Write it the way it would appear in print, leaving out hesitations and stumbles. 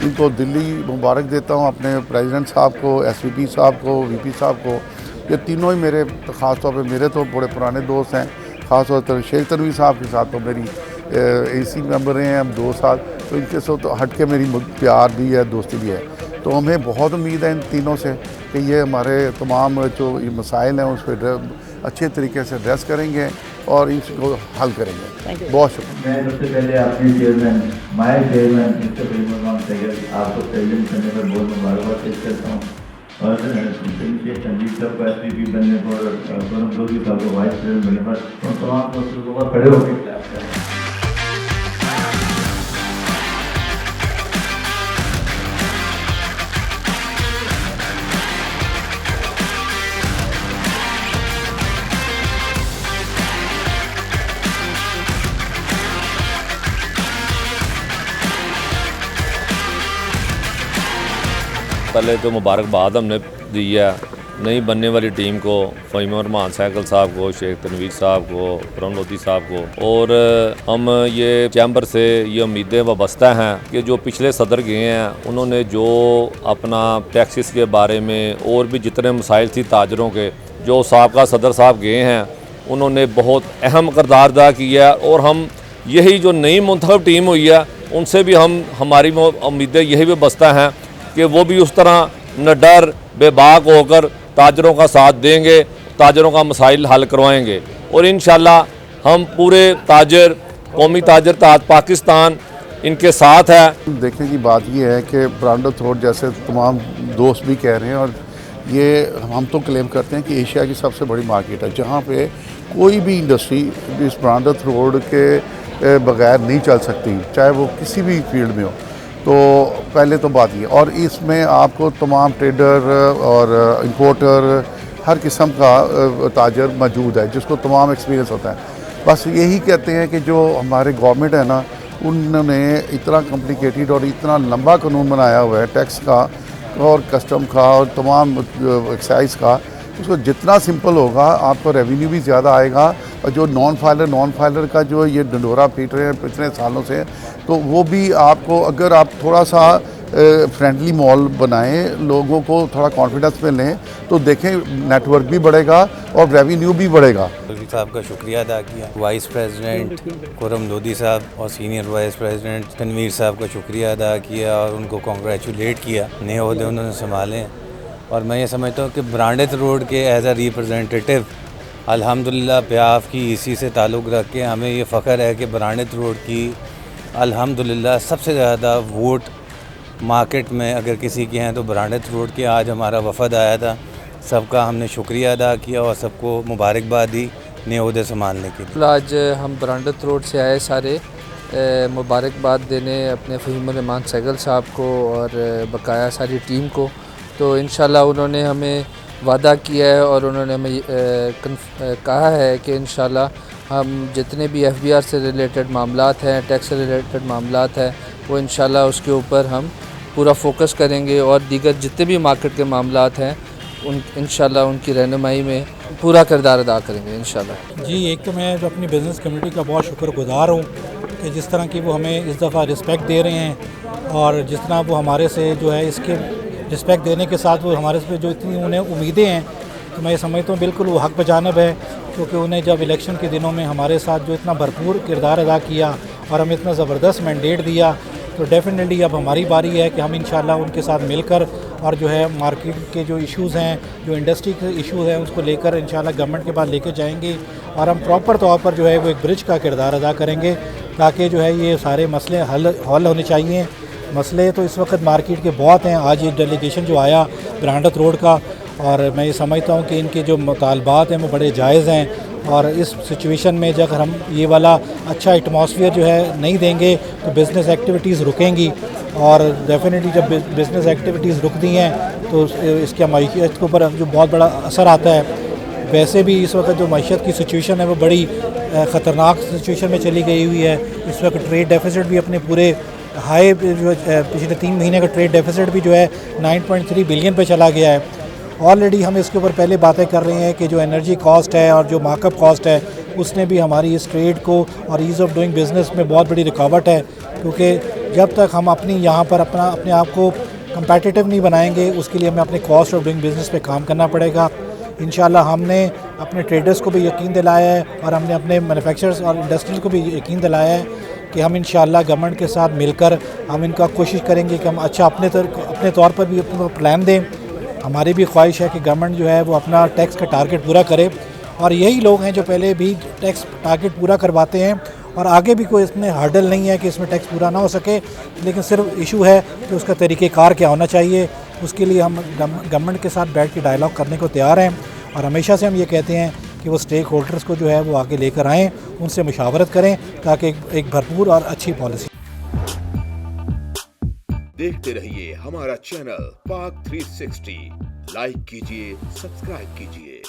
इनको दिल्ली मुबारक देता हूँ, अपने प्रेसिडेंट साहब को, एसवीपी साहब को, वीपी साहब को। ये तीनों ही मेरे ख़ास तौर पे मेरे तो बड़े पुराने दोस्त हैं। ख़ास तौर पर शेख तनवीर साहब के साथ तो मेरी एसी मेंबर रहे हैं अब 2 साल, तो इनके साथ तो हट के मेरी प्यार भी है, दोस्ती भी है। तो हमें बहुत उम्मीद है इन तीनों से कि ये हमारे तमाम जो मसाइल हैं उस पर अच्छे तरीके से एड्रेस करेंगे और इसको हल करेंगे। बहुत शुक्रिया। मैं सबसे पहले अपने chairman my chairman mister Fahim Saigol आपको प्रेसिडेंट बनने पर बहुत मुबारकबाद पेश करता हूँ और तनवीर साहब को एसपीपी बनने पर, खुरम लोधी साहब को वाइस प्रेसिडेंट बनने पर तमाम दोस्तों को खड़े होकर क्लैप करें। पहले तो मुबारकबाद हमने दी है नई बनने वाली टीम को, फ़हीम रहमान सैगल साहब को, शेख तनवीर साहब को, खुरम लोधी साहब को। और हम ये चैम्बर से ये उम्मीदें वाबस्ता हैं कि जो पिछले सदर गए हैं उन्होंने जो अपना टैक्सेस के बारे में और भी जितने मसाइल थी ताजरों के, जो साबका सदर साहब गए हैं उन्होंने बहुत अहम किरदार अदा किया। और हम यही जो नई मुंतखब टीम हुई है उनसे भी हमारी उम्मीदें यही वाबस्ता हैं कि वो भी उस तरह न डर बेबाक होकर ताजरों का साथ देंगे, ताजरों का मसाइल हल करवाएंगे। और इंशाल्लाह हम पूरे ताजर, कौमी ताजर ताज पाकिस्तान इनके साथ है। देखने की बात यह है कि ब्रांडथ रोड जैसे तमाम दोस्त भी कह रहे हैं और ये हम तो क्लेम करते हैं कि एशिया की सबसे बड़ी मार्केट है, जहाँ पे कोई भी इंडस्ट्री इस ब्रांडथ रोड के बगैर नहीं चल सकती, चाहे वो किसी भी फील्ड में हो। तो पहले तो बात ये, और इसमें आपको तमाम ट्रेडर और इंपोर्टर हर किस्म का ताजर मौजूद है जिसको तमाम एक्सपीरियंस होता है। बस यही कहते हैं कि जो हमारे गवर्नमेंट है ना, उन्होंने इतना कॉम्प्लिकेटेड और इतना लंबा कानून बनाया हुआ है टैक्स का और कस्टम का और तमाम एक्साइज का, उसको जितना सिंपल होगा आपको रेवेन्यू भी ज़्यादा आएगा। और जो नॉन फाइलर का जो ये डंडोरा पीट रहे हैं पिछले सालों से, तो वो भी आपको, अगर आप थोड़ा सा फ्रेंडली मॉल बनाएं, लोगों को थोड़ा कॉन्फिडेंस में लें, तो देखें नेटवर्क भी बढ़ेगा और रेवेन्यू भी बढ़ेगा। लोधी साहब का शुक्रिया अदा किया, वाइस प्रेसिडेंट खुरम लोधी साहब और सीनियर वाइस प्रेसिडेंट तनवीर साहब का शुक्रिया अदा किया और उनको कॉन्ग्रेचुलेट किया, नए ओहदे उन्होंने संभाले। और मैं ये समझता हूँ कि ब्रांडथ रोड के एज अ रिप्रेजेंटेटिव अल्हम्दुलिल्लाह प्याफ की इसी से ताल्लुक़ रख के हमें ये फ़ख्र है कि ब्रांडथ रोड की अल्हम्दुलिल्लाह सबसे ज़्यादा वोट मार्केट में अगर किसी के हैं तो ब्रांडथ रोड के। आज हमारा वफ़द आया था, सबका हमने शुक्रिया अदा किया और सबको मुबारकबाद दी नए ओहदे संभालने के लिए। आज हम ब्रांडथ रोड से आए सारे मुबारकबाद देने अपने फ़हीम रहमान सैगल साहब को और बकाया सारी टीम को। तो इंशाल्लाह उन्होंने हमें वादा किया है और उन्होंने हमें कहा है कि इंशाल्लाह हम जितने भी एफबीआर से रिलेटेड मामलात हैं, टैक्स से रिलेटेड मामलात हैं, वो इंशाल्लाह उसके ऊपर हम पूरा फोकस करेंगे और दीगर जितने भी मार्केट के मामलात हैं इंशाल्लाह उनकी रहनुमाई में पूरा किरदार अदा करेंगे इंशाल्लाह। जी, एक तो मैं जो अपनी बिज़नेस कम्युनिटी का बहुत शुक्रगुज़ार हूँ कि जिस तरह की वो हमें इस दफ़ा रिस्पेक्ट दे रहे हैं और जिस तरह वो हमारे से जो है इसके रिस्पेक्ट देने के साथ वो हमारे से जो इतनी उन्हें उम्मीदें हैं, तो मैं ये समझता हूँ बिल्कुल वो हक़ बजानब है। क्योंकि उन्हें जब इलेक्शन के दिनों में हमारे साथ जो इतना भरपूर किरदार अदा किया और हमें इतना ज़बरदस्त मैंडेट दिया, तो डेफिनेटली अब हमारी बारी है कि हम इंशाल्लाह उनके साथ मिलकर और जो है मार्केट के जो इश्यूज़ हैं, जो इंडस्ट्री के इश्यूज़ हैं, उसको लेकर इंशाल्लाह गवर्नमेंट के पास लेके जाएंगे और हम प्रॉपर तौर पर जो है वो एक ब्रिज का किरदार अदा करेंगे ताकि जो है ये सारे मसले हल होने चाहिए। मसले तो इस वक्त मार्केट के बहुत हैं। आज ये डेलीगेशन जो आया ब्रांडथ रोड का, और मैं ये समझता हूँ कि इनके जो मुतालबात हैं वो बड़े जायज़ हैं और इस सिचुएशन में जब हम ये वाला अच्छा एटमॉस्फेयर जो है नहीं देंगे तो बिज़नेस एक्टिविटीज़ रुकेंगी और डेफिनेटली जब बिज़नेस एक्टिविटीज़ रुकती हैं तो इसके मईशत के ऊपर जो बहुत बड़ा असर आता है। वैसे भी इस वक्त जो मईशत की सिचुएशन है वो बड़ी ख़तरनाक सिचुएशन में चली गई हुई है। इस वक्त ट्रेड डेफिसिट भी अपने पूरे हाई जो पिछले 3 महीने का ट्रेड डेफिसिट भी जो है 9.3 बिलियन पे चला गया है। ऑलरेडी हम इसके ऊपर पहले बातें कर रहे हैं कि जो एनर्जी कॉस्ट है और जो मार्कअप कॉस्ट है उसने भी हमारी इस ट्रेड को और ईज़ ऑफ डूइंग बिज़नेस में बहुत बड़ी रुकावट है, क्योंकि जब तक हम अपनी यहाँ पर अपने आप को कंपेटिटिव नहीं बनाएंगे, उसके लिए हमें अपने कॉस्ट ऑफ डूइंग बिज़नेस पे काम करना पड़ेगा। इंशाल्लाह हमने अपने ट्रेडर्स को भी यकीन दिलाया है और हमने अपने मैन्युफैक्चरर्स और इंडस्ट्रीज़ को भी यकीन दिलाया है कि हम इंशाल्लाह गवर्नमेंट के साथ मिलकर हम इनका कोशिश करेंगे कि हम अच्छा अपने तौर पर भी अपना प्लान दें। हमारी भी ख्वाहिश है कि गवर्नमेंट जो है वो अपना टैक्स का टारगेट पूरा करे, और यही लोग हैं जो पहले भी टैक्स टारगेट पूरा करवाते हैं और आगे भी कोई इसमें हर्डल नहीं है कि इसमें टैक्स पूरा ना हो सके, लेकिन सिर्फ इशू है कि उसका तरीक़ेकार क्या होना चाहिए। उसके लिए हम गवर्नमेंट के साथ बैठ के डायलॉग करने को तैयार हैं और हमेशा से हम ये कहते हैं कि वो स्टेक होल्डर्स को जो है वो आगे लेकर आएँ, उनसे मुशावरत करें ताकि एक भरपूर और अच्छी पॉलिसी। देखते रहिए हमारा चैनल पाक 360, लाइक कीजिए, सब्सक्राइब कीजिए।